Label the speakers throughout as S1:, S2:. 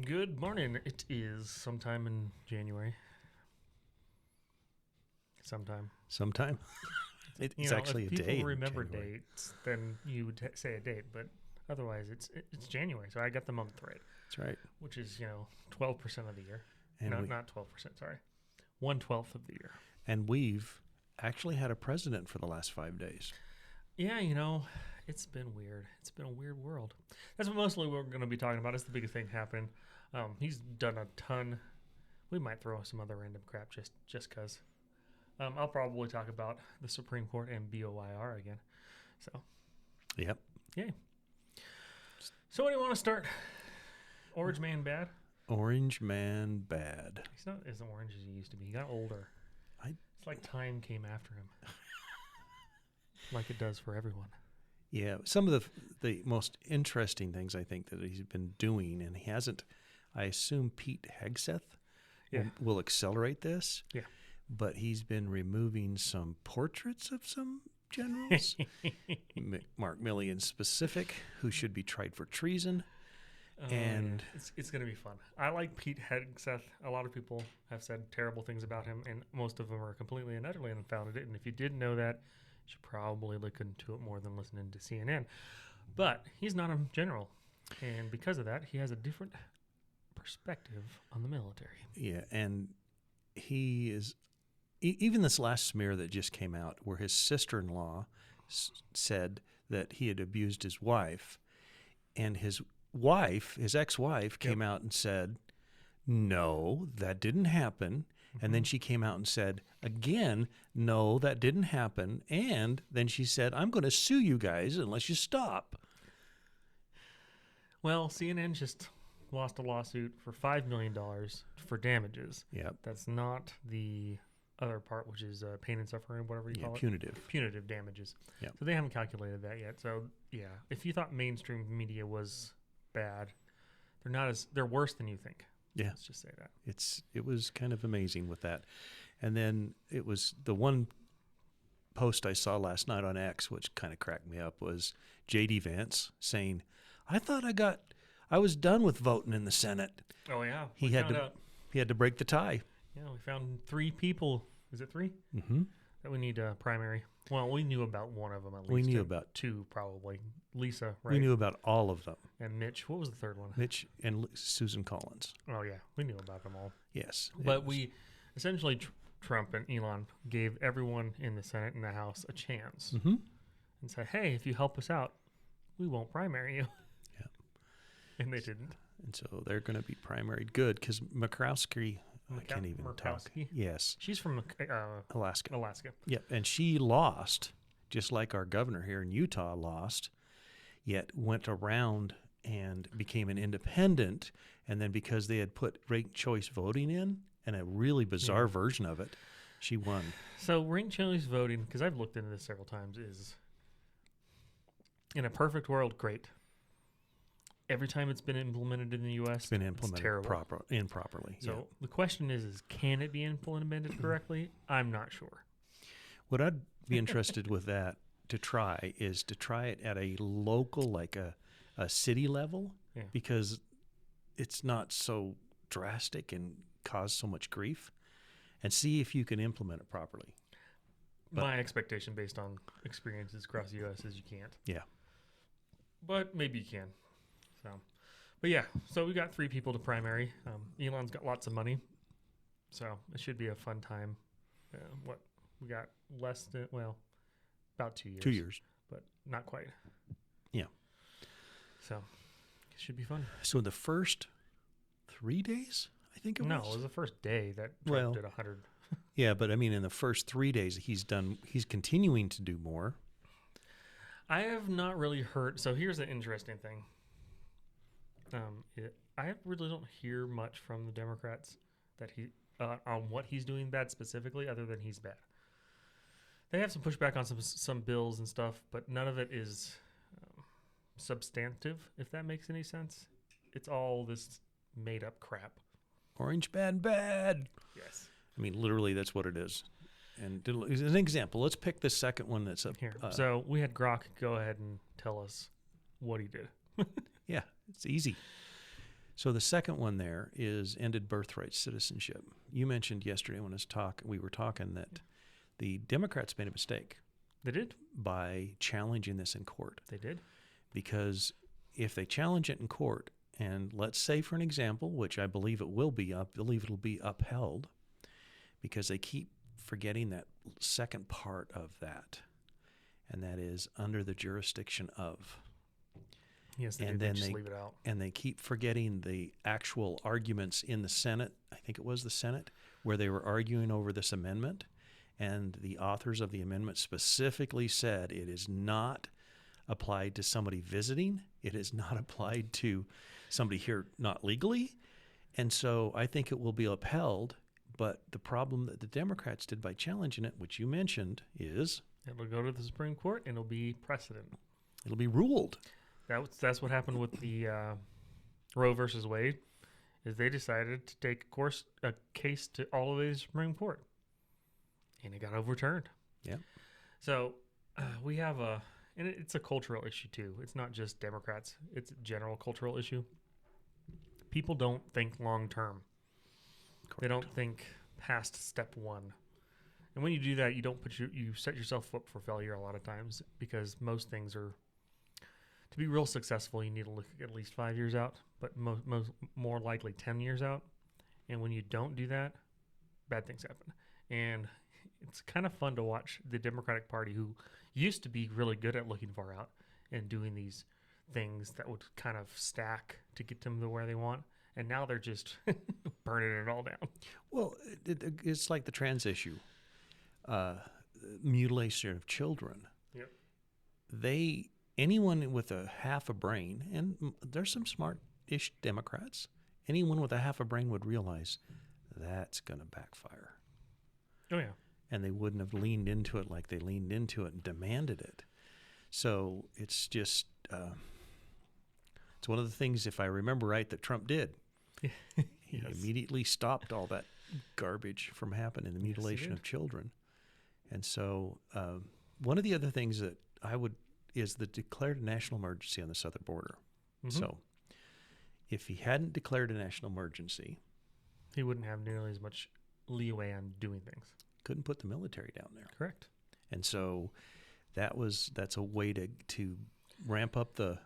S1: Good morning. It is sometime in January. Sometime.
S2: Sometime. It's actually
S1: if
S2: a day.
S1: people
S2: in
S1: remember
S2: January.
S1: dates, then you would say a date, but otherwise it's January. So I got the month right,
S2: That's right.
S1: which is 12% of the year.
S2: And
S1: No,
S2: we,
S1: not 12%. Sorry, 1/12 of the year.
S2: and we've actually had a president for the last 5 days.
S1: Yeah, it's been weird. It's been a weird world. That's what mostly we're going to be talking about. It's the biggest thing happening. He's done a ton. We might throw some other random crap just because. I'll probably talk about the Supreme Court and BOIR again. So,
S2: Yep.
S1: yay. So, what do you want to start? Orange Man bad?
S2: Orange man bad.
S1: He's not as orange as he used to be. He got older. It's like time came after him. Like it does for everyone.
S2: Yeah. Some of the most interesting things I think that he's been doing, and he hasn't, I assume Pete Hegseth will accelerate this.
S1: Yeah.
S2: But he's been removing some portraits of some generals, Mark Milley in specific, who should be tried for treason. And
S1: yeah. It's going to be fun. I like Pete Hegseth. A lot of people have said terrible things about him, and most of them are completely and utterly unfounded. And if you didn't know that, you should probably look into it more than listening to CNN. But he's not a general, and because of that, he has a different perspective on the military.
S2: Yeah, and he is... Even this last smear that just came out, where his sister-in-law said that he had abused his wife, and his ex-wife, came out and said, no, that didn't happen. Mm-hmm. And then she came out and said, again, no, that didn't happen. And then she said, I'm going to sue you guys unless you stop.
S1: Well, CNN just lost a lawsuit for $5 million for damages.
S2: Yep.
S1: That's not the other part, which is pain and suffering, whatever you call it. Punitive damages.
S2: Yep.
S1: So they haven't calculated that yet. So yeah, if you thought mainstream media was bad, they're worse than you think.
S2: Yeah.
S1: Let's just say that.
S2: It was kind of amazing with that. And then it was the one post I saw last night on X, which kind of cracked me up, was J.D. Vance saying, I was done with voting in the Senate.
S1: Oh yeah.
S2: He had to break the tie.
S1: Yeah, we found 3 people. Is it 3?
S2: Mm-hmm.
S1: That we need a primary. Well, we knew about one of them at least.
S2: We knew about
S1: 2 probably. Lisa, right?
S2: We knew about all of them.
S1: And Mitch. What was the third one?
S2: Mitch and Susan Collins.
S1: Oh yeah, we knew about them all.
S2: Yes.
S1: But we essentially, Trump and Elon gave everyone in the Senate and the House a chance and said, hey, if you help us out, we won't primary you.
S2: Yeah.
S1: And they didn't.
S2: And so they're going to be primaried good because Murkowski... I can't even talk. Yes.
S1: She's from
S2: Alaska.
S1: Alaska.
S2: Yep. And she lost, just like our governor here in Utah lost, yet went around and became an independent. And then because they had put ranked choice voting in and a really bizarre version of it, she won.
S1: So ranked choice voting, because I've looked into this several times, is in a perfect world, great. Every time it's been implemented in the U.S.,
S2: it's been implemented improperly.
S1: So the question is, can it be implemented correctly? I'm not sure.
S2: What I'd be interested with that to try it at a local, like a city level, because it's not so drastic and cause so much grief, and see if you can implement it properly.
S1: But my expectation based on experiences across the U.S. is you can't.
S2: Yeah.
S1: But maybe you can. But yeah, so we got 3 people to primary. Elon's got lots of money, so it should be a fun time. We got about 2 years.
S2: 2 years.
S1: But not quite.
S2: Yeah.
S1: So it should be fun.
S2: So the first 3 days, I think it was?
S1: No, it was the first day that Trump did 100.
S2: Yeah, but I mean in the first 3 days he's continuing to do more.
S1: I have not really heard. So here's the interesting thing. I really don't hear much from the Democrats that on what he's doing bad specifically, other than he's bad. They have some pushback on some bills and stuff, but none of it is substantive, if that makes any sense. It's all this made up crap.
S2: Orange bad.
S1: Yes.
S2: I mean, literally, that's what it is. And as an example, let's pick the second one that's up
S1: here. So we had Grok go ahead and tell us what he did.
S2: Yeah, it's easy. So the second one there is ended birthright citizenship. You mentioned yesterday when we were talking that the Democrats made a mistake.
S1: They did.
S2: By challenging this in court.
S1: They did.
S2: Because if they challenge it in court, and let's say for an example, which I believe it will be, I believe it'll be upheld, because they keep forgetting that second part of that, and that is under the jurisdiction of.
S1: Yes, they
S2: and
S1: did.
S2: then
S1: They just
S2: they
S1: leave it out.
S2: and they keep forgetting the actual arguments in the Senate. I think it was the Senate where they were arguing over this amendment, and the authors of the amendment specifically said it is not applied to somebody visiting. It is not applied to somebody here not legally, and so I think it will be upheld. But the problem that the Democrats did by challenging it, which you mentioned, is
S1: It'll go to the Supreme Court and it'll be precedent.
S2: it'll be ruled.
S1: That's what happened with the Roe versus Wade, is they decided to take a case to all the way to the Supreme Court, and it got overturned.
S2: Yeah.
S1: So we have and it's a cultural issue too. It's not just Democrats; it's a general cultural issue. People don't think long term.
S2: Correct.
S1: They don't think past step one. And when you do that, you set yourself up for failure a lot of times, because most things are, to be real successful, you need to look at least 5 years out, but more likely 10 years out. And when you don't do that, bad things happen. And it's kind of fun to watch the Democratic Party, who used to be really good at looking far out and doing these things that would kind of stack to get them to where they want. And now they're just burning it all down.
S2: Well, it's like the trans issue, mutilation of children.
S1: Yep.
S2: Anyone with a half a brain, and there's some smart-ish Democrats, anyone with a half a brain would realize that's going to backfire.
S1: Oh, yeah.
S2: And they wouldn't have leaned into it like they leaned into it and demanded it. So it's just, it's one of the things, if I remember right, that Trump did. He immediately stopped all that garbage from happening, the mutilation of children. And so one of the other things that is the declared a national emergency on the southern border. Mm-hmm. So if he hadn't declared a national emergency,
S1: he wouldn't have nearly as much leeway on doing things.
S2: Couldn't put the military down there.
S1: Correct.
S2: And so that's a way to ramp up the.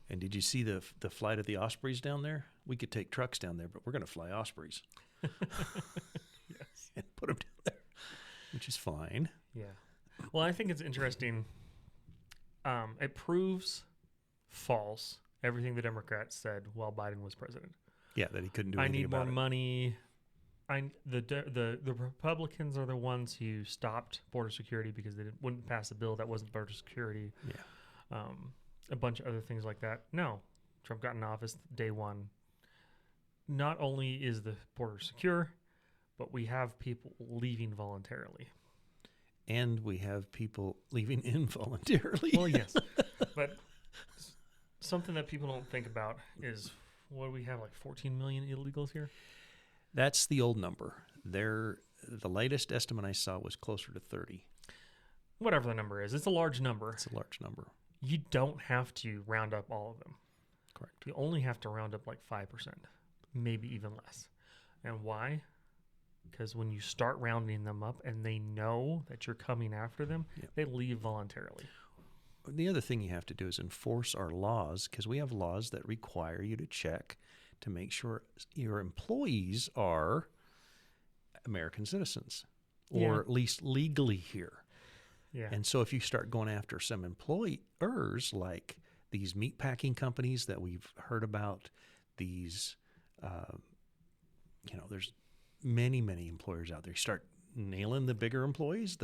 S2: And did you see the flight of the Ospreys down there? We could take trucks down there, but we're going to fly Ospreys.
S1: Yes.
S2: And put them down there, which is fine.
S1: Yeah. Well, I think it's interesting. It proves false everything the Democrats said while Biden was president.
S2: Yeah, that he couldn't do anything about it.
S1: I need more money. The Republicans are the ones who stopped border security because they wouldn't pass a bill that wasn't border security.
S2: Yeah.
S1: A bunch of other things like that. No, Trump got in office day one. Not only is the border secure, but we have people leaving voluntarily.
S2: And we have people leaving involuntarily.
S1: Well, yes. But something that people don't think about is, what do we have, like 14 million illegals here?
S2: That's the old number. The latest estimate I saw was closer to 30.
S1: Whatever the number is. It's a large number.
S2: It's a large number.
S1: You don't have to round up all of them.
S2: Correct.
S1: You only have to round up like 5%, maybe even less. And why? Because when you start rounding them up and they know that you're coming after them, they leave voluntarily.
S2: The other thing you have to do is enforce our laws, because we have laws that require you to check to make sure your employees are American citizens or at least legally here.
S1: Yeah.
S2: And so if you start going after some employers, like these meatpacking companies that we've heard about, these, there's many, many employers out there. You start nailing the bigger employees,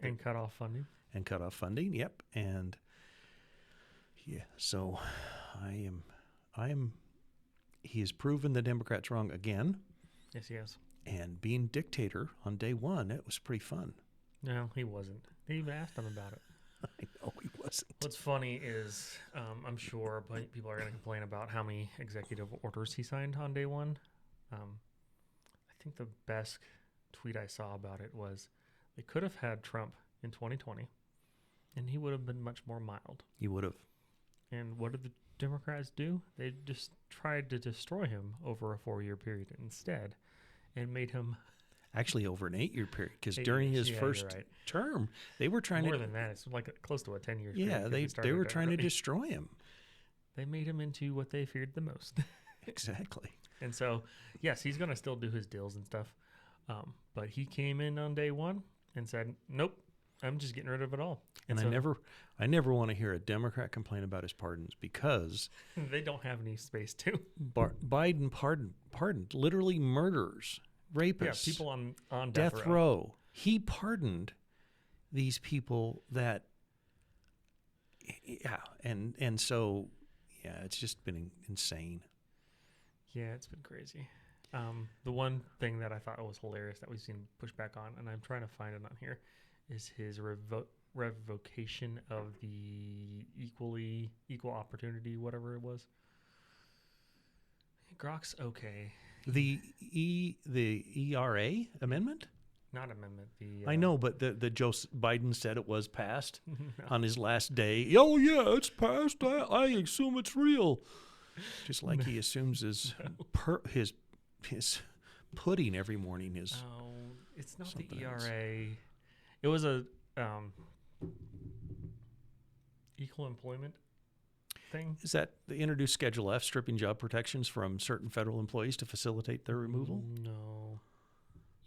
S1: and cut off funding.
S2: And cut off funding, yep. And so he has proven the Democrats wrong again.
S1: Yes, he has.
S2: And being dictator on day one, it was pretty fun.
S1: No, he wasn't. They even asked him about it.
S2: I know he wasn't.
S1: What's funny is, I'm sure people are going to complain about how many executive orders he signed on day one. I think the best tweet I saw about it was, they could have had Trump in 2020, and he would have been much more mild.
S2: He would have.
S1: And what did the Democrats do? They just tried to destroy him over a 4-year period instead, and made him
S2: Actually, over an 8-year period, because
S1: 8
S2: during
S1: years.
S2: his
S1: Yeah,
S2: first
S1: you're right.
S2: term, they were trying
S1: More
S2: to.
S1: than that, it's like close to a 10-year.
S2: Yeah, they were trying to destroy him.
S1: They made him into what they feared the most.
S2: Exactly.
S1: And so, yes, he's going to still do his deals and stuff. But he came in on day one and said, nope, I'm just getting rid of it all.
S2: And
S1: so
S2: I never want to hear a Democrat complain about his pardons, because
S1: they don't have any space to.
S2: Biden pardoned literally murderers, rapists,
S1: Yeah, people on
S2: death row. He pardoned these people that, yeah, and so, yeah, it's just been insane.
S1: Yeah, it's been crazy. The one thing that I thought was hilarious that we've seen pushback on, and I'm trying to find it on here, is his revocation of the equal opportunity, whatever it was. Grok's okay.
S2: The ERA amendment?
S1: Not amendment.
S2: I know, but the Joe Biden said it was passed
S1: No.
S2: on his last day. Oh yeah, it's passed. I assume it's real. Just like he assumes his pudding every morning is.
S1: Oh, it's not the
S2: something
S1: ERA.
S2: else.
S1: It was a equal employment thing.
S2: Is that the introduced Schedule F, stripping job protections from certain federal employees to facilitate their removal?
S1: No.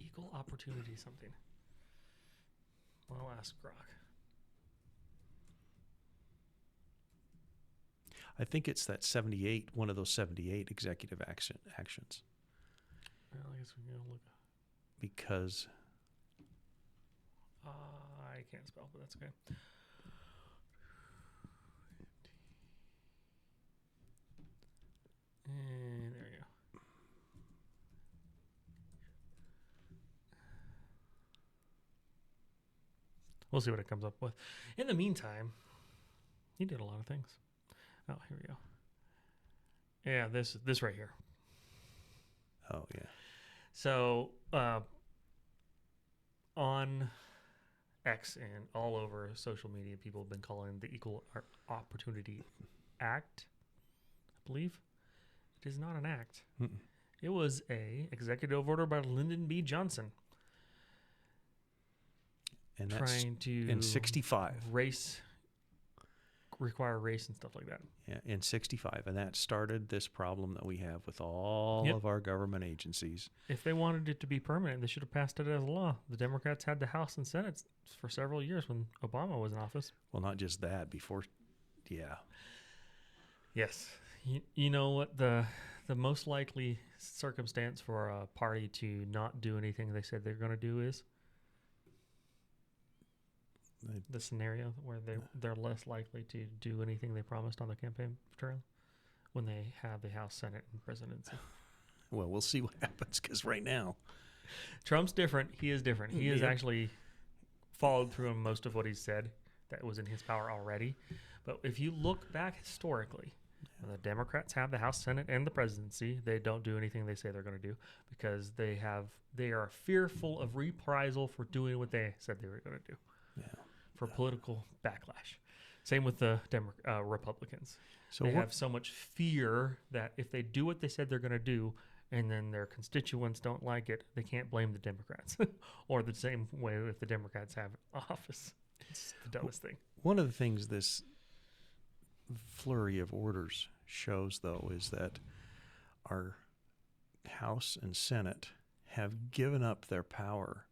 S1: Equal opportunity something. I'll ask Grok.
S2: I think it's that 78, one of those 78 executive actions.
S1: Well, I guess we're going to look.
S2: Because
S1: I can't spell, but that's okay. And there we go. We'll see what it comes up with. In the meantime, he did a lot of things. Oh, here we go. Yeah, this right here.
S2: oh yeah,
S1: So on X and all over social media, people have been calling the Equal Opportunity Act. I believe it is not an act.
S2: Mm-mm.
S1: It was a executive order by Lyndon B. Johnson
S2: and that's
S1: trying to
S2: in 65. require
S1: race and stuff like that.
S2: Yeah, in 65, and that started this problem that we have with all
S1: Yep.
S2: of our government agencies.
S1: If they wanted it to be permanent, they should have passed it as a law. The Democrats had the House and Senate for several years when Obama was in office.
S2: Well, not just that. Before, yeah,
S1: Yes. You know what the most likely circumstance for a party to not do anything they said they're going to do is? The scenario where they're less likely to do anything they promised on the campaign trail when they have the House, Senate, and presidency.
S2: well, we'll see what happens, because right now,
S1: Trump's different. He is different. He has
S2: Yeah.
S1: actually followed through on most of what he said that was in his power already. But if you look back historically, when the Democrats have the House, Senate, and the presidency, they don't do anything they say they're going to do because they are fearful of reprisal for doing what they said they were going to do.
S2: yeah.
S1: For political backlash. Same with the Republicans.
S2: So
S1: they
S2: what,
S1: have so much fear that if they do what they said they're going to do and then their constituents don't like it, they can't blame the Democrats. Or the same way if the Democrats have office. It's the dumbest thing.
S2: one of the things this flurry of orders shows, though, is that our House and Senate have given up their power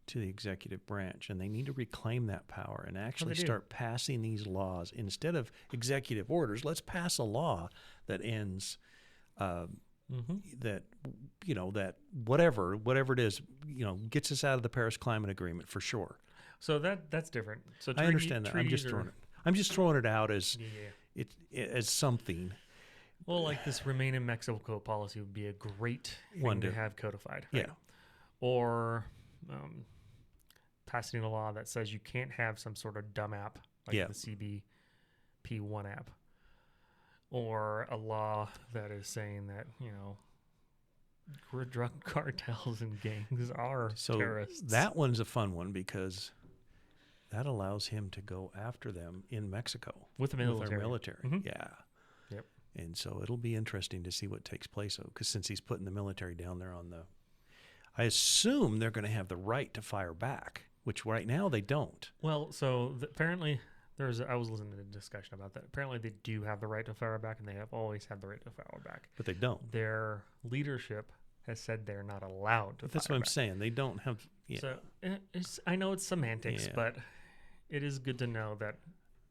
S2: to the executive branch, and they need to reclaim that power and actually start passing these laws instead of executive orders. Let's pass a law that ends that that whatever it is, gets us out of the Paris Climate Agreement for sure.
S1: So that's different. So
S2: I understand that. I'm just throwing it out as as something.
S1: Well, like this Remain in Mexico policy would be a great thing to have codified. Right?
S2: Yeah.
S1: Or passing a law that says you can't have some sort of dumb app like the CBP One app. Or a law that is saying that, drug cartels and gangs are terrorists.
S2: That one's a fun one because that allows him to go after them in Mexico.
S1: With the military.
S2: With our military.
S1: Mm-hmm.
S2: Yeah. And so it'll be interesting to see what takes place, because since he's putting the military down there on the, I assume they're going to have the right to fire back, which right now they don't.
S1: Well, so apparently I was listening to a discussion about that. Apparently they do have the right to fire back, and they have always had the right to fire back.
S2: But they don't.
S1: Their leadership has said they're not allowed to.
S2: That's what I'm saying. They don't have. Yeah.
S1: So I know it's semantics, but it is good to know that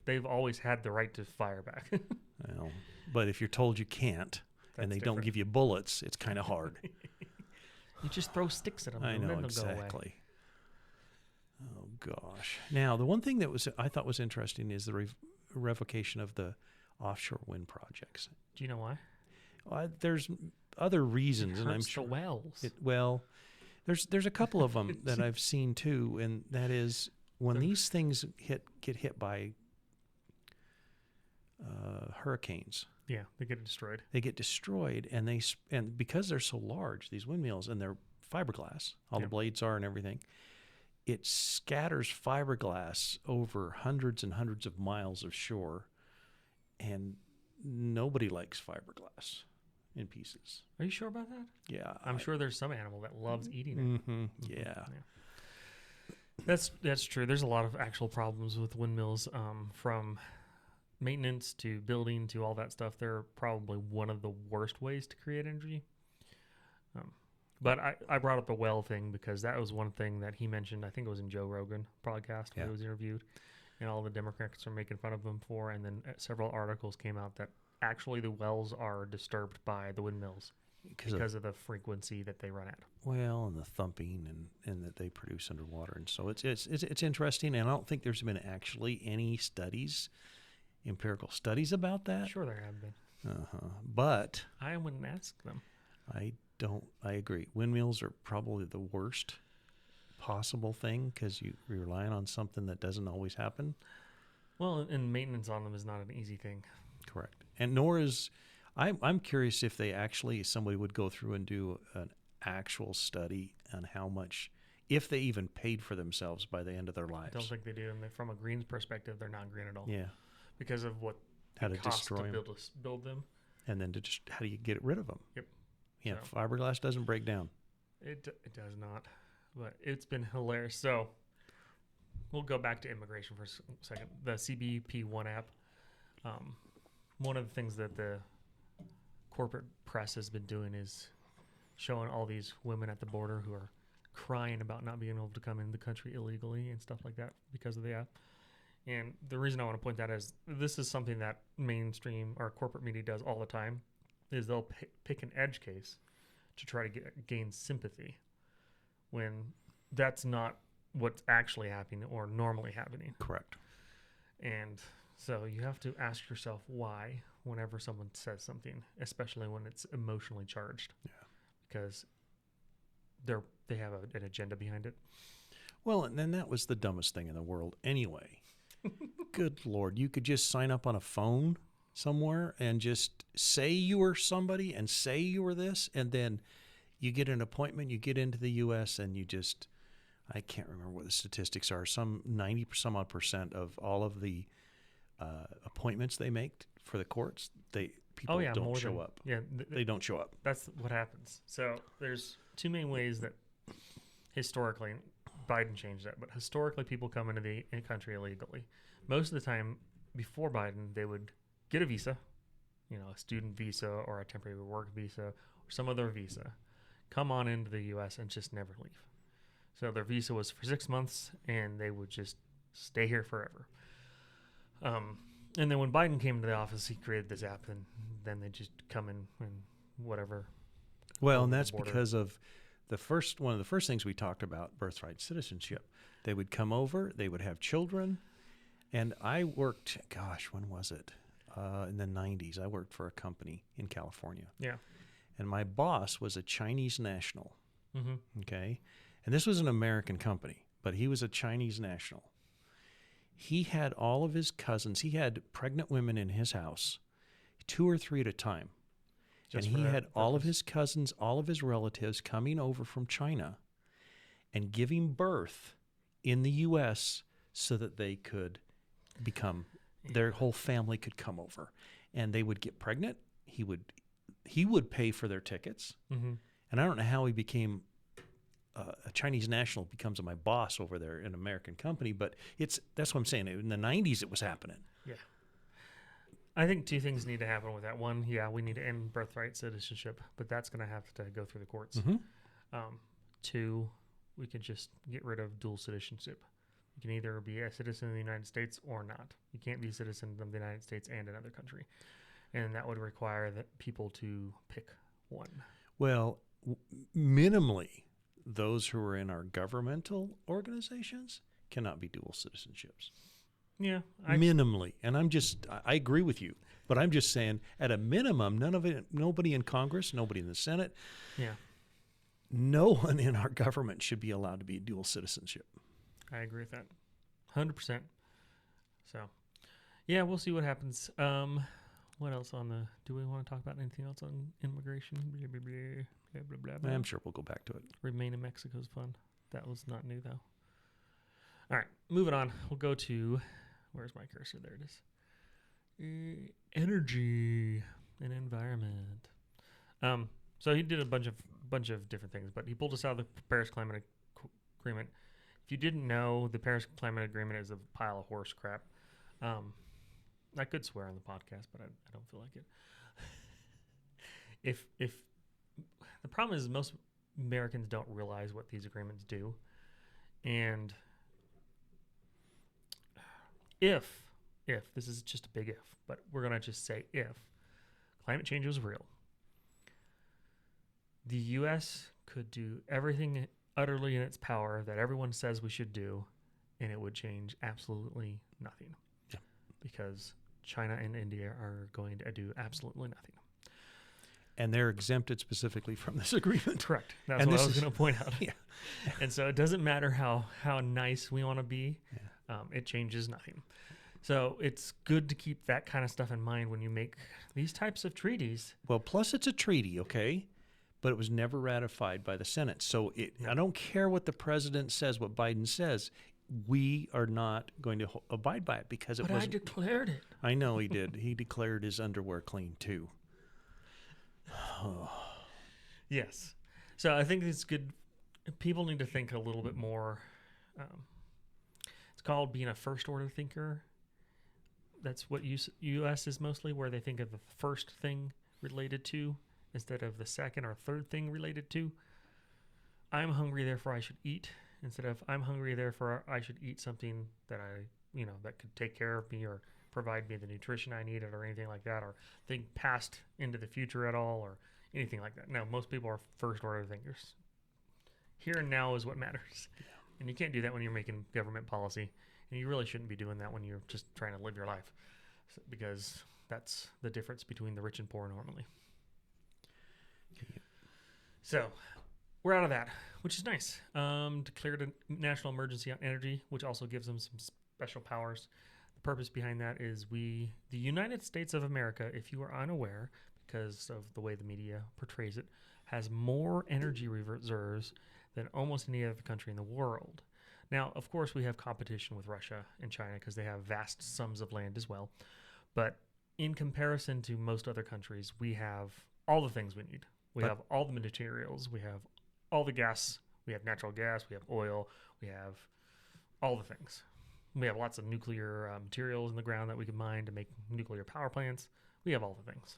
S1: they've always had the right to fire back.
S2: Well, but if you're told you can't, and they don't give you bullets, it's kind of hard.
S1: You just throw sticks at them.
S2: I know, exactly. Oh gosh! Now the one thing that I thought was interesting is the revocation of the offshore wind projects.
S1: Do you know why?
S2: There's other reasons, and I'm sure.
S1: The wells.
S2: There's a couple of them that I've seen too, and that is when these things get hit by hurricanes.
S1: Yeah, they get destroyed.
S2: They get destroyed, and because they're so large, these windmills, and they're fiberglass, all the blades are and everything, it scatters fiberglass over hundreds and hundreds of miles of shore, and nobody likes fiberglass in pieces.
S1: Are you sure about that?
S2: Yeah.
S1: I'm sure there's some animal that loves eating it.
S2: Mm-hmm, yeah.
S1: That's true. There's a lot of actual problems with windmills, from maintenance to building to all that stuff. They're probably one of the worst ways to create energy. But I brought up the well thing because that was one thing that he mentioned. I think it was in Joe Rogan podcast when he was interviewed, and all the Democrats are making fun of him for. And then several articles came out that actually the wells are disturbed by the windmills because of the frequency that they run at.
S2: Well, and the thumping and that they produce underwater, and so it's interesting. And I don't think there's been actually any empirical studies about that.
S1: Sure, there have been.
S2: But
S1: I wouldn't ask them.
S2: I agree. Windmills are probably the worst possible thing because you're relying on something that doesn't always happen.
S1: Well, and maintenance on them is not an easy thing.
S2: Correct. And nor is, I'm curious if somebody would go through and do an actual study on how much, if they even paid for themselves by the end of their lives.
S1: I don't think they do. And from a green perspective, they're not green at all.
S2: Yeah.
S1: Because of what
S2: how to
S1: costs
S2: destroy
S1: to
S2: them.
S1: build them.
S2: And then how do you get rid of them?
S1: Yep.
S2: Yeah, so, fiberglass doesn't break down.
S1: It does not, but it's been hilarious. So we'll go back to immigration for a second. The CBP One app, one of the things that the corporate press has been doing is showing all these women at the border who are crying about not being able to come in the country illegally and stuff like that because of the app. And the reason I want to point that is this is something that mainstream or corporate media does all the time, is they'll pick an edge case to try to gain sympathy when that's not what's actually happening or normally happening.
S2: Correct.
S1: And so you have to ask yourself why whenever someone says something, especially when it's emotionally charged.
S2: Yeah.
S1: Because they have an agenda behind it.
S2: Well, and then that was the dumbest thing in the world anyway. Good Lord, you could just sign up on a phone somewhere and just say you were somebody and say you were this, and then you get an appointment, you get into the U.S. and I can't remember what the statistics are, some 90% of all of the appointments they make for the courts, people don't show up.
S1: Yeah,
S2: they don't show up.
S1: That's what happens. So there's two main ways that historically, Biden changed that, but historically people come into the country illegally. Most of the time before Biden, they would get a visa, a student visa or a temporary work visa or some other visa, come on into the U.S. and just never leave. So their visa was for 6 months and they would just stay here forever. And then when Biden came into the office, he created this app, and then they just come in and whatever.
S2: Well, and that's because of one of the first things we talked about, birthright citizenship. They would come over, they would have children, and I worked, when was it? In the 90s, I worked for a company in California.
S1: Yeah.
S2: And my boss was a Chinese national.
S1: Mm-hmm.
S2: Okay. And this was an American company, but he was a Chinese national. He had all of his cousins. He had pregnant women in his house, 2 or 3 at a time. And he had all of his cousins, all of his relatives coming over from China and giving birth in the U.S. so that they could their whole family could come over. And they would get pregnant he would pay for their tickets.
S1: Mm-hmm.
S2: And I don't know how he became a Chinese national, becomes my boss over there in an American company, but that's what I'm saying. In the 90s, it was happening.
S1: Yeah. I think two things need to happen with that. One, we need to end birthright citizenship, but that's going to have to go through the courts.
S2: Mm-hmm.
S1: Two, we could just get rid of dual citizenship. You can either be a citizen of the United States or not. You can't be a citizen of the United States and another country. And that would require that people to pick one.
S2: Well, minimally, those who are in our governmental organizations cannot be dual citizenships.
S1: Yeah.
S2: Minimally. And I agree with you, but I'm just saying at a minimum, nobody in Congress, nobody in the Senate, no one in our government should be allowed to be dual citizenship.
S1: I agree with that. 100%. So, yeah, we'll see what happens. What else do we want to talk about anything else on immigration? Blah, blah, blah, blah, blah, blah, blah.
S2: I'm sure we'll go back to it.
S1: Remain in Mexico is fun. That was not new, though. All right, moving on. We'll go to, where's my cursor? There it is. Energy and environment. So he did a bunch of different things, but he pulled us out of the Paris Climate Agreement. If you didn't know, the Paris Climate Agreement is a pile of horse crap. I could swear on the podcast, but I don't feel like it. If the problem is most Americans don't realize what these agreements do, and if this is just a big if, but we're gonna just say if climate change was real, the U.S. could do everything utterly in its power that everyone says we should do, and it would change absolutely nothing.
S2: Yeah.
S1: Because China and India are going to do absolutely nothing.
S2: And they're exempted specifically from this agreement.
S1: Correct. That's what I was going to point out. Yeah. And so it doesn't matter how nice we want to be. Yeah. It changes nothing. So it's good to keep that kind of stuff in mind when you make these types of treaties.
S2: Well, plus it's a treaty, okay? But it was never ratified by the Senate. So I don't care what the president says, what Biden says. We are not going to abide by it because it wasn't.
S1: But I declared it.
S2: I know he did. He declared his underwear clean too.
S1: Yes. So I think it's good. People need to think a little bit more. It's called being a first order thinker. That's what U.S. is mostly, where they think of the first thing related to instead of the second or third thing related to. I'm hungry, therefore I should eat. Instead of I'm hungry, therefore I should eat something that that could take care of me or provide me the nutrition I needed or anything like that, or think past into the future at all or anything like that. No, most people are first order thinkers. Here and now is what matters. Yeah. And you can't do that when you're making government policy. And you really shouldn't be doing that when you're just trying to live your life, because that's the difference between the rich and poor normally. Yeah. So we're out of that, which is nice. Declared a national emergency on energy, which also gives them some special powers. The purpose behind that is the United States of America, if you are unaware, because of the way the media portrays it, has more energy reserves than almost any other country in the world. Now, of course, we have competition with Russia and China because they have vast sums of land as well. But in comparison to most other countries, we have all the things we need. We have all the materials. We have all the gas. We have natural gas. We have oil. We have all the things. We have lots of nuclear materials in the ground that we can mine to make nuclear power plants. We have all the things.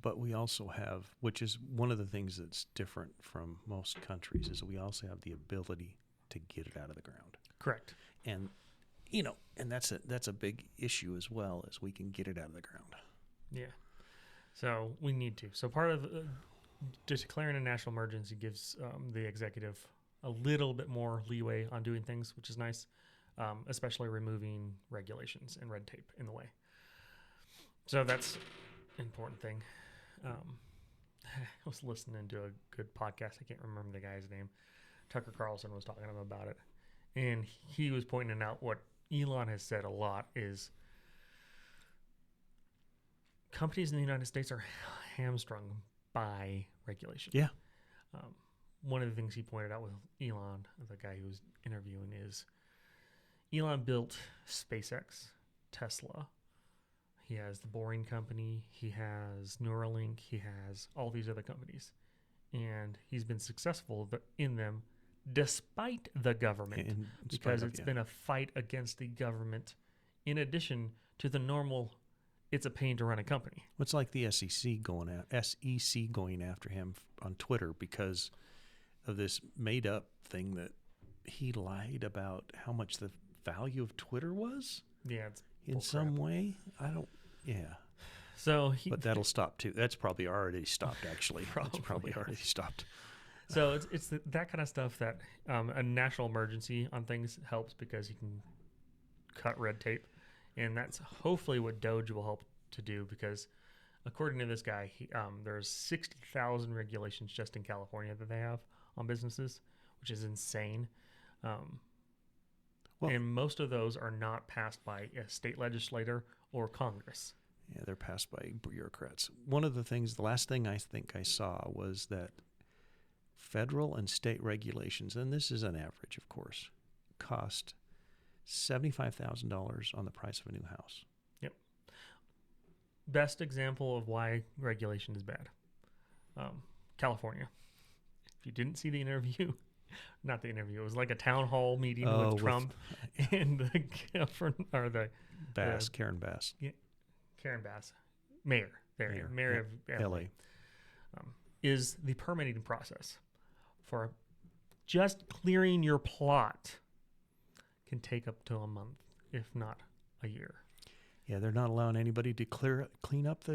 S2: But we also have, which is one of the things that's different from most countries, is we also have the ability to get it out of the ground.
S1: Correct.
S2: And and that's a big issue as well, as we can get it out of the ground.
S1: Yeah. So we need to. So part of declaring a national emergency gives the executive a little bit more leeway on doing things, which is nice, especially removing regulations and red tape in the way. So that's an important thing. I was listening to a good podcast. I can't remember the guy's name. Tucker Carlson was talking about it. And he was pointing out what Elon has said a lot is companies in the United States are hamstrung by regulation.
S2: Yeah.
S1: One of the things he pointed out with Elon, the guy who was interviewing, is Elon built SpaceX, Tesla. He has the Boring Company. He has Neuralink. He has all these other companies. And he's been successful in them despite the government,
S2: In
S1: because
S2: spite of,
S1: it's
S2: yeah.
S1: been a fight against the government in addition to the normal, it's a pain to run a company.
S2: What's like the SEC going after him on Twitter because of this made up thing that he lied about how much the value of Twitter was
S1: Yeah, it's
S2: in some way. I don't. Yeah,
S1: so
S2: but that'll stop too. That's probably already stopped. Actually,
S1: Probably
S2: it's probably
S1: has.
S2: already stopped.
S1: So it's that kind of stuff that a national emergency on things helps, because you can cut red tape, and that's hopefully what Doge will help to do, because according to this guy, there's 60,000 regulations just in California that they have on businesses, which is insane.
S2: Well-
S1: And most of those are not passed by a state legislator or Congress.
S2: Yeah, they're passed by bureaucrats. One of the things, the last thing I think I saw was that federal and state regulations, and this is an average, of course, cost $75,000 on the price of a new house.
S1: Best example of why regulation is bad. California. If you didn't see the interview, not the interview, it was like a town hall meeting with Trump and the governor, or the
S2: Bass, Karen Bass,
S1: Karen Bass, mayor
S2: Mayor,
S1: of
S2: LA.
S1: is the permitting process for just clearing your plot can take up to a month, if not a year.
S2: Yeah, they're not allowing anybody to clean up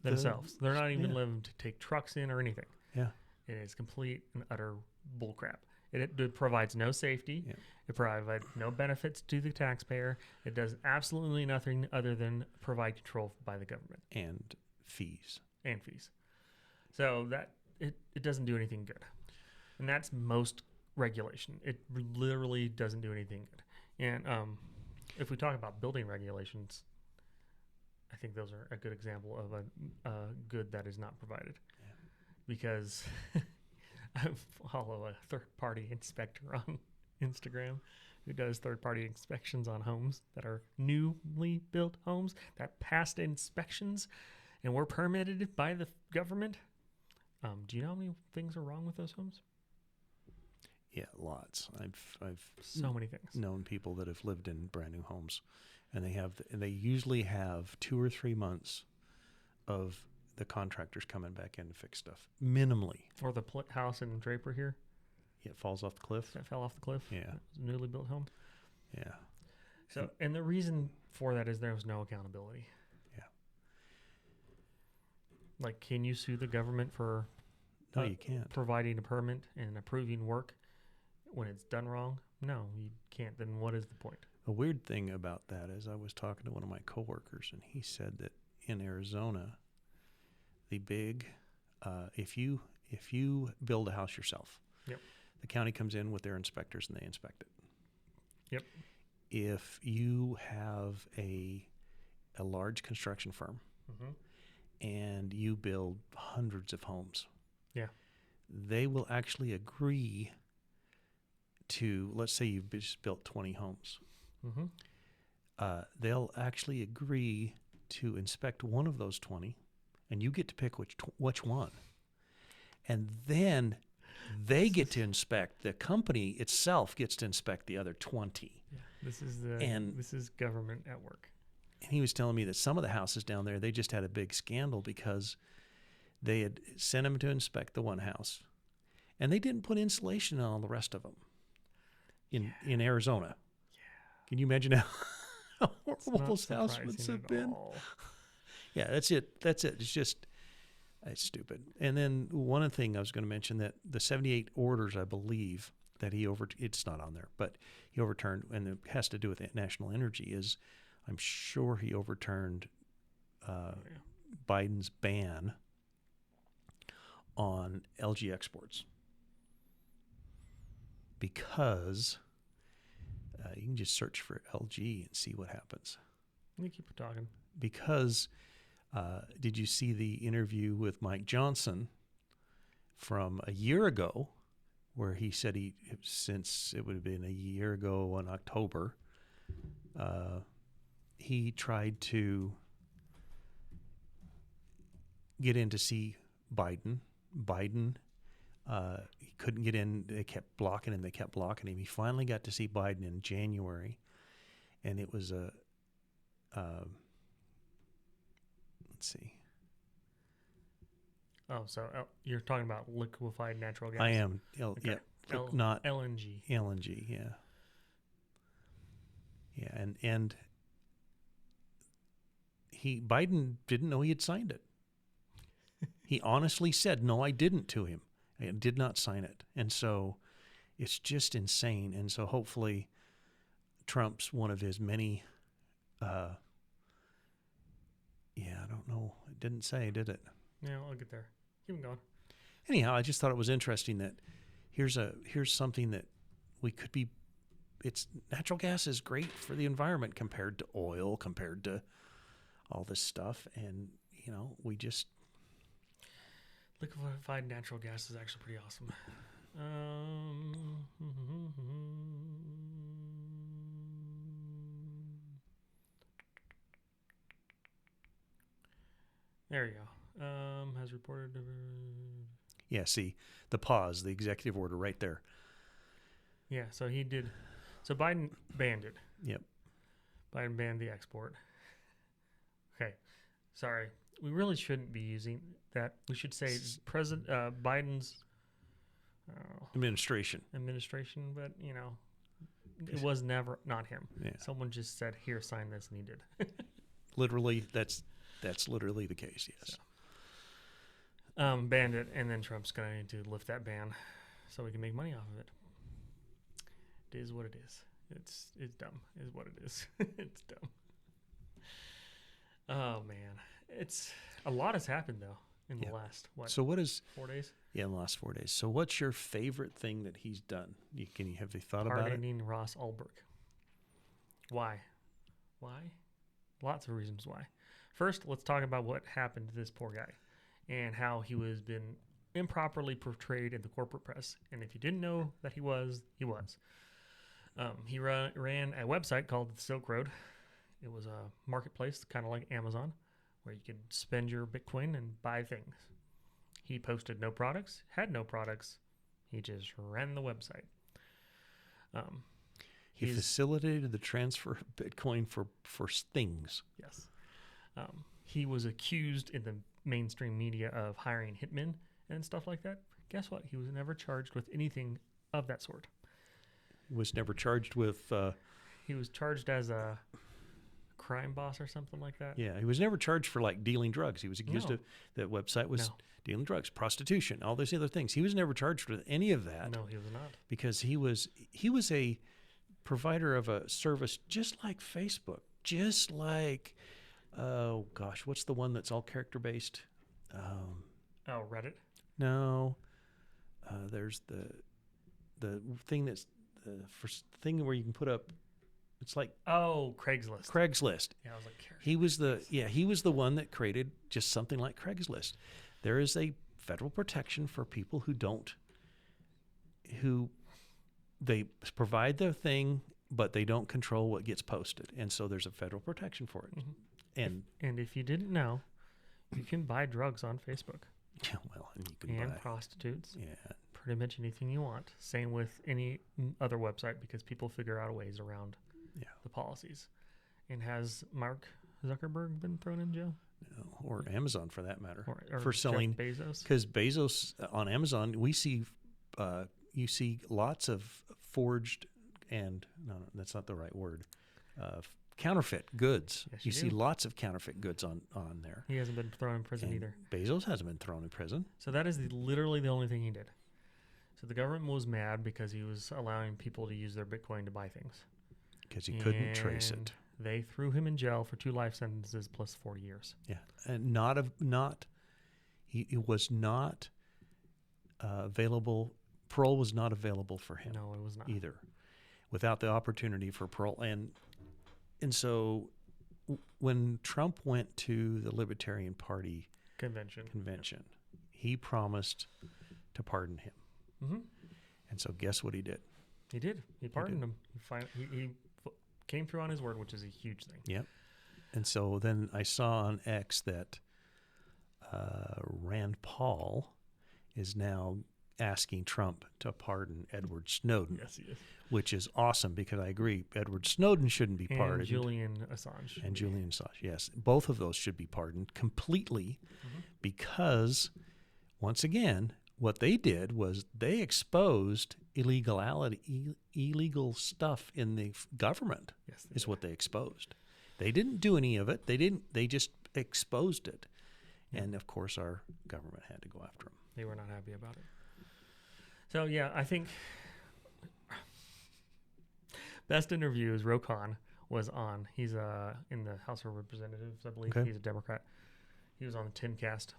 S1: Themselves. They're not even
S2: yeah.
S1: letting them to take trucks in or anything.
S2: Yeah.
S1: It is complete and utter bullcrap. It provides no safety.
S2: Yeah.
S1: It provides no benefits to the taxpayer. It does absolutely nothing other than provide control by the government
S2: and fees.
S1: and fees. So that it doesn't do anything good. And that's most regulation. It literally doesn't do anything good. And if we talk about building regulations, I think those are a good example of a good that is not provided.
S2: Yeah.
S1: Because I follow a third-party inspector on Instagram who does third-party inspections on homes that are newly built homes that passed inspections and were permitted by the government. Do you know how many things are wrong with those homes?
S2: Yeah, lots. I've
S1: So many things.
S2: known people that have lived in brand new homes, and they usually have 2 or 3 months of the contractors coming back in to fix stuff minimally.
S1: Or the house in Draper here
S2: Yeah, it falls off the cliff.
S1: that fell off the cliff.
S2: Yeah,
S1: It was a newly built home.
S2: yeah,
S1: So, and the reason for that is there was no accountability.
S2: Yeah.
S1: Like, can you sue the government for
S2: no, you can't.
S1: providing a permit and approving work when it's done wrong? No, you can't. Then what is the point?
S2: A weird thing about that is I was talking to one of my coworkers, and he said that in Arizona, the big, if you build a house yourself,
S1: Yep.
S2: the county comes in with their inspectors and they inspect it.
S1: Yep.
S2: If you have a large construction firm
S1: Mm-hmm.
S2: and you build hundreds of homes,
S1: Yeah.
S2: they will actually agree to, let's say you've just built 20 homes.
S1: Mm-hmm.
S2: They'll actually agree to inspect one of those 20, and you get to pick which one. And then they get to inspect, the company itself gets to inspect the other 20.
S1: Yeah. This is government at work.
S2: And he was telling me that some of the houses down there, they just had a big scandal because they had sent them to inspect the one house, and they didn't put insulation on all the rest of them in Arizona. Yeah. Can you imagine how horrible those house would have been? Yeah, that's it. It's just, it's stupid. And then one other thing I was going to mention, that the 78 orders, I believe, that it's not on there, but he overturned, and it has to do with national energy, is I'm sure he overturned Biden's ban on LG exports, because you can just search for LG and see what happens.
S1: You keep talking.
S2: Because did you see the interview with Mike Johnson from a year ago, where he said since it would have been a year ago in October, he tried to get in to see Biden. He couldn't get in. They kept blocking him. He finally got to see Biden in January, and it was let's see.
S1: Oh, so you're talking about liquefied natural gas?
S2: I am.
S1: Okay.
S2: Yeah, not
S1: LNG.
S2: LNG. Yeah. Yeah, and Biden didn't know he had signed it. He honestly said, "No, I didn't," to him. I did not sign it, and so it's just insane. And so hopefully, Trump's one of his many. I don't know. It didn't say, did it?
S1: Yeah, I'll get there. Keep going.
S2: Anyhow, I just thought it was interesting that here's something that we could be. It's natural gas is great for the environment compared to oil, compared to all this stuff, and we just
S1: liquefied natural gas is actually pretty awesome. There you go. Has reported.
S2: Yeah, see the pause, the executive order right there.
S1: Yeah, so he did. So Biden banned it.
S2: Yep.
S1: Biden banned the export. Okay, sorry. We really shouldn't be using that. We should say President Biden's
S2: administration,
S1: but it was never not him.
S2: Yeah.
S1: Someone just said, "Here, sign this," and he did.
S2: Literally, that's literally the case. Yes.
S1: So, banned it, and then Trump's going to need to lift that ban so we can make money off of it. It is what it is. It's dumb. Is what it is. It's dumb. Oh man, it's a lot has happened though in the last
S2: So what is
S1: 4 days?
S2: Yeah, in the last 4 days. So what's your favorite thing that he's done? Have you thought about it?
S1: Pardoning Ross Ulbricht. Why? Lots of reasons why. First, let's talk about what happened to this poor guy and how he was been improperly portrayed in the corporate press. And if you didn't know that he was. He ran a website called the Silk Road. It was a marketplace, kind of like Amazon, where you could spend your Bitcoin and buy things. He posted no products, had no products. He just ran the website.
S2: He facilitated the transfer of Bitcoin for things.
S1: Yes. He was accused in the mainstream media of hiring hitmen and stuff like that. Guess what? He was never charged with anything of that sort.
S2: He was never charged with...
S1: he was charged as a crime boss or something like that.
S2: Yeah, he was never charged for dealing drugs. He was accused of that website was dealing drugs, prostitution, all those other things. He was never charged with any of that.
S1: No, he was not.
S2: Because he was a provider of a service just like Facebook, just like what's the one that's all character based?
S1: Reddit?
S2: No. There's the thing that's the first thing where you can put up. It's like
S1: Craigslist.
S2: Yeah,
S1: I was like,
S2: he was the one that created just something like Craigslist. There is a federal protection for people who they provide their thing, but they don't control what gets posted, and so there's a federal protection for it.
S1: Mm-hmm. And if you didn't know, you can buy drugs on Facebook.
S2: Yeah, well, and you can buy
S1: prostitutes.
S2: Yeah.
S1: Pretty much anything you want. Same with any other website because people figure out ways around the policies. And has Mark Zuckerberg been thrown in jail?
S2: No, or Amazon for that matter.
S1: Or
S2: for selling
S1: Bezos?
S2: Because Bezos on Amazon, you see lots of forged and no, that's not the right word. Counterfeit goods.
S1: Yes,
S2: you see lots of counterfeit goods on there.
S1: He hasn't been thrown in prison either.
S2: Bezos hasn't been thrown in prison.
S1: So that is literally the only thing he did. So the government was mad because he was allowing people to use their Bitcoin to buy things.
S2: Because he couldn't trace it.
S1: They threw him in jail for 2 life sentences plus 4 years.
S2: Yeah, and he was not available. Parole was not available for him.
S1: No, it was not
S2: either. Without the opportunity for parole, and so when Trump went to the Libertarian Party convention, he promised to pardon him.
S1: Mm-hmm.
S2: And so guess what he did?
S1: He did. He pardoned him. He came through on his word, which is a huge thing.
S2: Yep. And so then I saw on X that Rand Paul is now asking Trump to pardon Edward Snowden.
S1: Yes, he is.
S2: Which is awesome because I agree. Edward Snowden shouldn't be pardoned.
S1: And Julian Assange.
S2: And Julian Assange, yes. Both of those should be pardoned completely because, once again, what they did was they exposed illegal stuff in the government.
S1: Yes,
S2: is what they exposed. They didn't do any of it. They just exposed it.
S1: Yeah.
S2: And, of course, our government had to go after them.
S1: They were not happy about it. So, yeah, I think best interviews Ro Khan was on. He's in the House of Representatives, I believe.
S2: Okay.
S1: He's a Democrat. He was on the Timcast,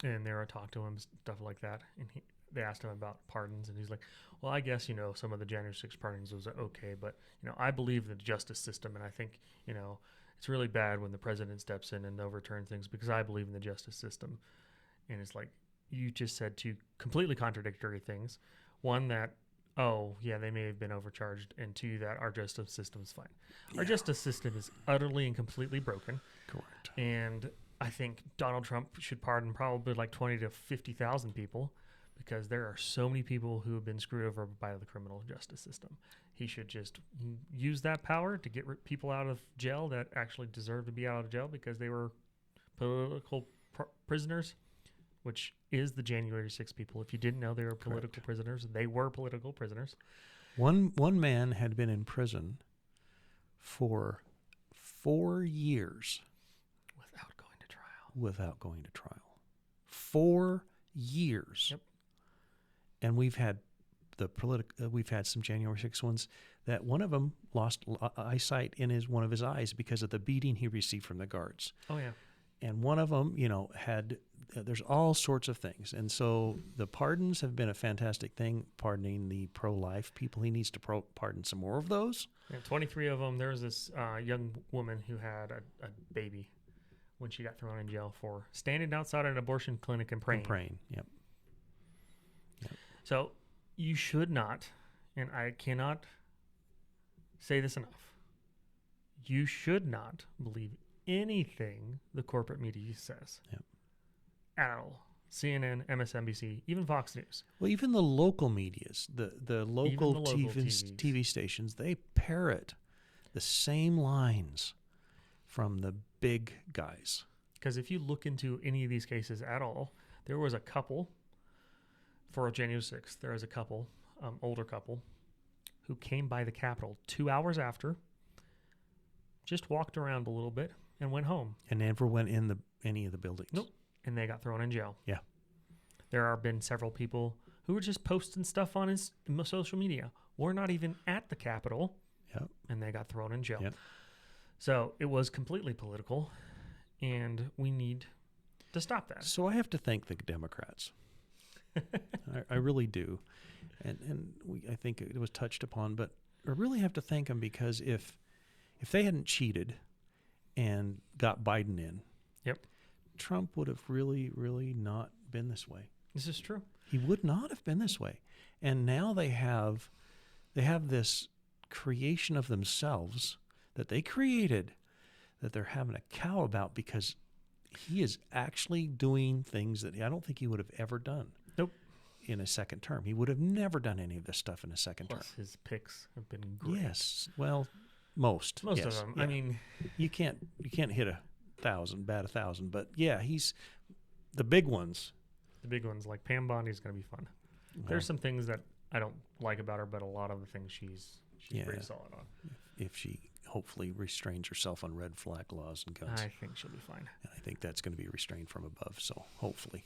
S1: and they were talking to him, stuff like that. And they asked him about pardons, and he's like, well, I guess, some of the January 6th pardons was okay, but, I believe in the justice system, and I think, it's really bad when the president steps in and overturns things because I believe in the justice system. And it's like, you just said two completely contradictory things. One, that, oh, yeah, they may have been overcharged, and two, that our justice system is fine. Our justice system is utterly and completely broken.
S2: Correct.
S1: And I think Donald Trump should pardon probably like 20 to 50,000 people because there are so many people who have been screwed over by the criminal justice system. He should just use that power to get people out of jail that actually deserve to be out of jail because they were political prisoners, which is the January 6 people. If you didn't know they were political prisoners, they were political prisoners.
S2: One man had been in prison for 4 years without going to trial. 4 years.
S1: Yep.
S2: And we've had we've had some January 6 ones that one of them lost eyesight in one of his eyes because of the beating he received from the guards.
S1: Oh yeah.
S2: And one of them, had there's all sorts of things. And so the pardons have been a fantastic thing, pardoning the pro-life people. He needs to pardon some more of those.
S1: Yeah, 23 of them. There was this young woman who had a baby when she got thrown in jail for standing outside an abortion clinic and praying.
S2: Yep.
S1: So you should not, and I cannot say this enough, you should not believe anything the corporate media says.
S2: Yep.
S1: At all. CNN, MSNBC, even Fox News.
S2: Well, even the local medias, the local TV stations, they parrot the same lines from the big guys.
S1: Because if you look into any of these cases at all, there was a couple, for January 6th, there was a couple, older couple, who came by the Capitol 2 hours after, just walked around a little bit, and went home.
S2: And never went in any of the buildings.
S1: Nope. And they got thrown in jail.
S2: Yeah.
S1: There have been several people who were just posting stuff on his social media. We're not even at the Capitol.
S2: Yep. And
S1: they got thrown in jail.
S2: Yep.
S1: So it was completely political, and we need to stop that.
S2: So I have to thank the Democrats. I really do. And I think it was touched upon, but I really have to thank them because if they hadn't cheated and got Biden in,
S1: yep,
S2: Trump would have really, really not been this way.
S1: This is true.
S2: He would not have been this way. And now they have this creation of themselves that they created that they're having a cow about because he is actually doing things that I don't think he would have ever done.
S1: Nope.
S2: In a second term. He would have never done any of this stuff in a second term.
S1: His picks have been great.
S2: Yes. Well, most
S1: of them. Yeah. I mean,
S2: you can't hit 1,000, bat 1,000, but yeah, he's the big ones.
S1: The big ones like Pam Bondi's going to be fun. There's some things that I don't like about her, but a lot of the things she's pretty solid on.
S2: If she hopefully restrains herself on red flag laws and guns.
S1: I think she'll be fine.
S2: And I think that's going to be restrained from above, so hopefully.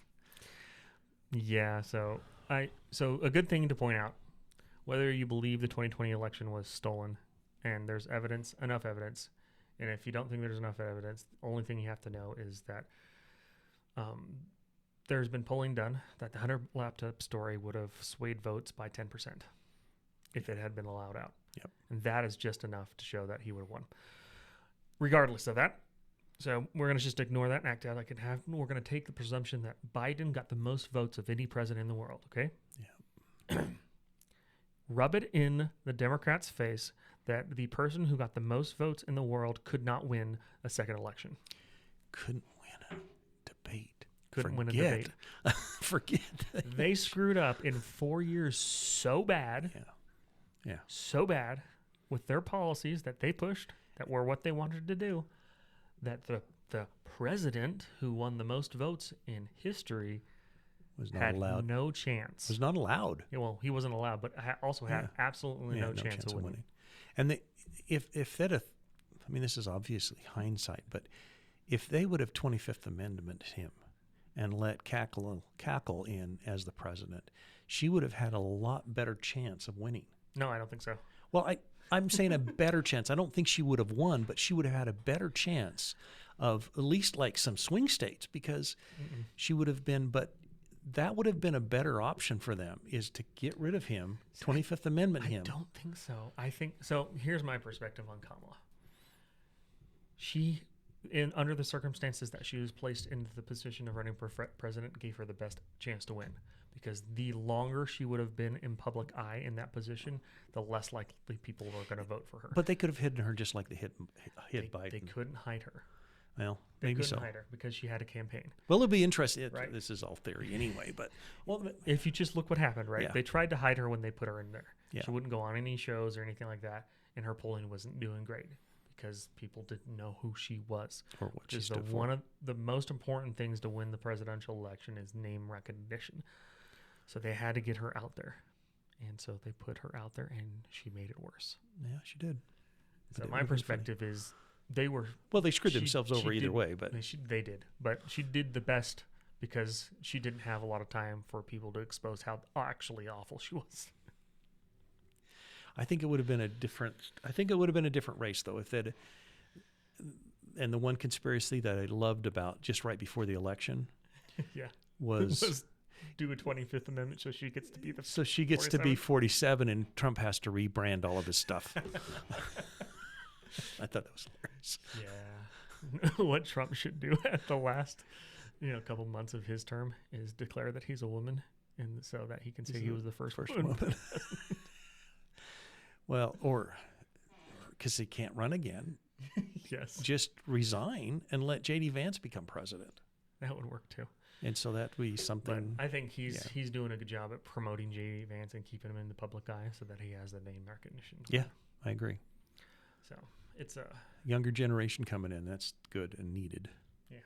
S1: Yeah, so a good thing to point out, whether you believe the 2020 election was stolen, and there's enough evidence, and if you don't think there's enough evidence, the only thing you have to know is that there's been polling done that the Hunter laptop story would have swayed votes by 10% if it had been allowed out.
S2: Yep.
S1: And that is just enough to show that he would have won. Regardless of that, so we're going to just ignore that and act out like it happened. We're going to take the presumption that Biden got the most votes of any president in the world, okay?
S2: Yeah.
S1: Rub it in the Democrats' face that the person who got the most votes in the world could not win a second election.
S2: Couldn't win a debate.
S1: couldn't win a debate.
S2: Forget that.
S1: They screwed up in 4 years so bad, so bad with their policies that they pushed that were what they wanted to do, that the president who won the most votes in history
S2: Was not
S1: had
S2: allowed.
S1: no chance.
S2: Was not allowed.
S1: Yeah, well, he wasn't allowed, but also had absolutely no chance of winning.
S2: And if that, I mean, this is obviously hindsight, but if they would have 25th Amendment him and let Cackle in as the president, she would have had a lot better chance of winning.
S1: No, I don't think so.
S2: Well, I'm saying a better chance. I don't think she would have won, but she would have had a better chance of at least like some swing states, because she would have been, but that would have been a better option for them, is to get rid of him, 25th Amendment him.
S1: I don't think so. I think, so here's my perspective on Kamala. Under the circumstances that she was placed into the position of running for president, gave her the best chance to win. Because the longer she would have been in public eye in that position, the less likely people were going to vote for her.
S2: But they could have hidden her just like they hid Biden.
S1: They couldn't hide her.
S2: Well,
S1: They
S2: maybe
S1: couldn't
S2: so.
S1: hide her because she had a campaign.
S2: Well, it'll be interesting.
S1: Right.
S2: This is all theory anyway, but
S1: If you just look what happened, right?
S2: Yeah.
S1: They tried to hide her when they put her in there.
S2: Yeah.
S1: She wouldn't go on any shows or anything like that, and her polling wasn't doing great because people didn't know who she was.
S2: or what
S1: Which
S2: she
S1: is
S2: stood for.
S1: one of the most important things to win the presidential election is name recognition. So they had to get her out there. And so they put her out there, and she made it worse.
S2: Yeah, she did.
S1: So
S2: But it
S1: my
S2: would've been funny.
S1: perspective is they were...
S2: Well, they screwed
S1: she-
S2: themselves
S1: she
S2: over either
S1: did-
S2: way, but
S1: They did. But she did the best because she didn't have a lot of time for people to expose how actually awful she was.
S2: I think it would have been a different. I think it would have been a different race, though, if that. And the one conspiracy that I loved about just right before the election
S1: Yeah.
S2: was
S1: Do a 25th Amendment so she gets to be the...
S2: so she gets to be 47 and Trump has to rebrand all of his stuff. I thought that was hilarious.
S1: Yeah. What Trump should do at the last, couple months of his term is declare that he's a woman, and so that he can say he was the first woman.
S2: Well, or because he can't run again,
S1: Yes,
S2: just resign and let J.D. Vance become president.
S1: that would work too.
S2: And so that would be
S1: But
S2: something.
S1: I think he's doing a good job at promoting J.D. Vance and keeping him in the public eye so that he has the name recognition.
S2: Yeah, I agree.
S1: So it's a
S2: Younger generation coming in. That's good and needed.
S1: Yeah.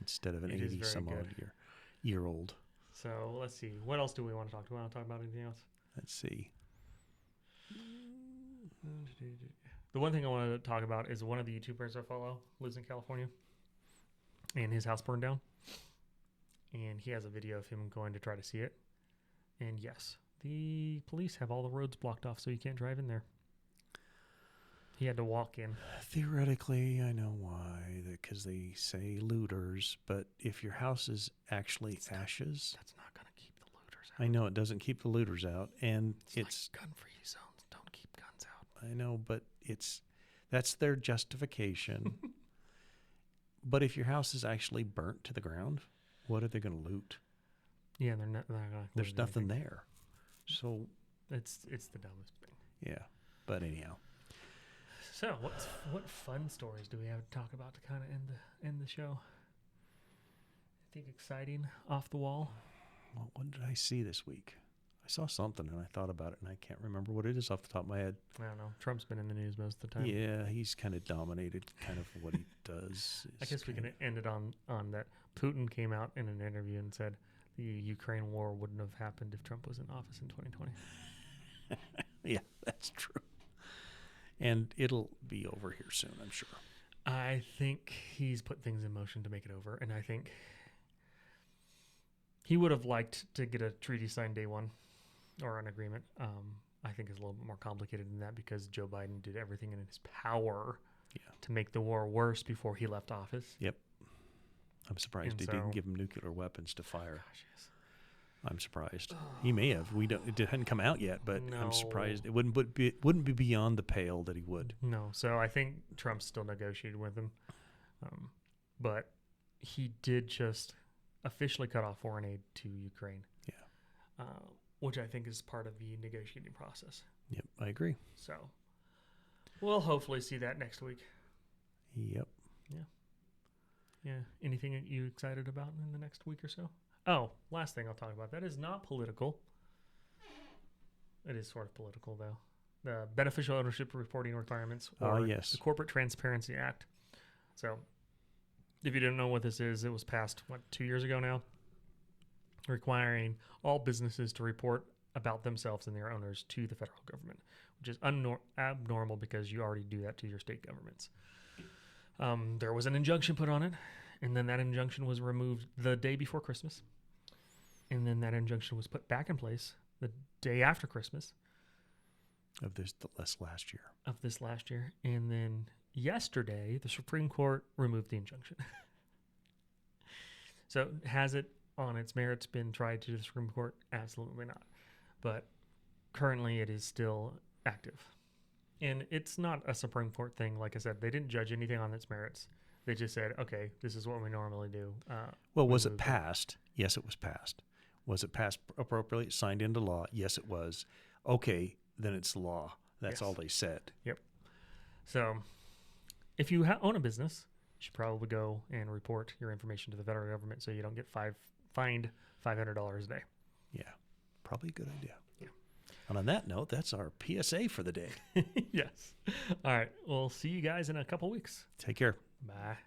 S2: Instead of an
S1: It is
S2: 80
S1: very
S2: some odd
S1: good.
S2: year old.
S1: So let's see. What else do we want to talk about? Do we want to talk about anything else?
S2: Let's see.
S1: The one thing I wanted to talk about is one of the YouTubers I follow lives in California, and his house burned down. And he has a video of him going to try to see it. And yes, the police have all the roads blocked off, so you can't drive in there. He had to walk in.
S2: Theoretically, I know why. Because they say looters. But if your house is actually ashes,
S1: That's not going to keep the looters out.
S2: I know it doesn't keep the looters out. And it's
S1: like gun-free zones. Don't keep guns out.
S2: I know, but that's their justification. But if your house is actually burnt to the ground, what are they going to loot?
S1: Yeah, they're not going to.
S2: There's nothing there. So,
S1: It's the dumbest thing.
S2: yeah. But anyhow.
S1: So what fun stories do we have to talk about to kind of end the show? Anything exciting off the wall?
S2: Well, what did I see this week? I saw something and I thought about it and I can't remember what it is off the top of my head.
S1: I don't know. Trump's been in the news most of the time.
S2: Yeah, he's kind of dominated kind of what he does.
S1: I guess we can end it on that. Putin came out in an interview and said the Ukraine war wouldn't have happened if Trump was in office in 2020.
S2: Yeah, that's true. And it'll be over here soon, I'm sure.
S1: I think he's put things in motion to make it over, and I think he would have liked to get a treaty signed day one or an agreement. I think it's a little bit more complicated than that because Joe Biden did everything in his power to make the war worse before he left office.
S2: Yep. I'm surprised
S1: And
S2: he
S1: so-
S2: didn't give him nuclear weapons to fire.
S1: Gosh, yes.
S2: I'm surprised. He may have. It hadn't come out yet, but
S1: No.
S2: I'm surprised. It wouldn't be beyond the pale that he would.
S1: No, so I think Trump still negotiated with him, but he did just officially cut off foreign aid to Ukraine.
S2: Yeah.
S1: Which I think is part of the negotiating process.
S2: Yep, I agree.
S1: So we'll hopefully see that next week.
S2: Yep.
S1: Yeah. Yeah. Anything that you excited about in the next week or so? Oh, last thing I'll talk about. That is not political. It is sort of political, though. The beneficial ownership reporting requirements, or
S2: yes.
S1: the Corporate Transparency Act. So, if you didn't know what this is, it was passed, 2 years ago now, requiring all businesses to report about themselves and their owners to the federal government, which is abnormal because you already do that to your state governments. There was an injunction put on it, and then that injunction was removed the day before Christmas. And then that injunction was put back in place the day after Christmas.
S2: Of this last year.
S1: And then yesterday, the Supreme Court removed the injunction. So has it on its merits been tried to the Supreme Court? Absolutely not. But currently it is still active. And it's not a Supreme Court thing. Like I said, they didn't judge anything on its merits. They just said, okay, this is what we normally do.
S2: Well, was it passed? Yes, it was passed. Was it passed appropriately, signed into law? Yes, it was. Okay, then it's law. That's all they said.
S1: Yep. So if you own a business, you should probably go and report your information to the federal government so you don't get fined $500 a day.
S2: Yeah, probably a good idea.
S1: Yeah.
S2: And on that note, that's our PSA for the day.
S1: Yes. All right. We'll see you guys in a couple weeks.
S2: Take care.
S1: Bye.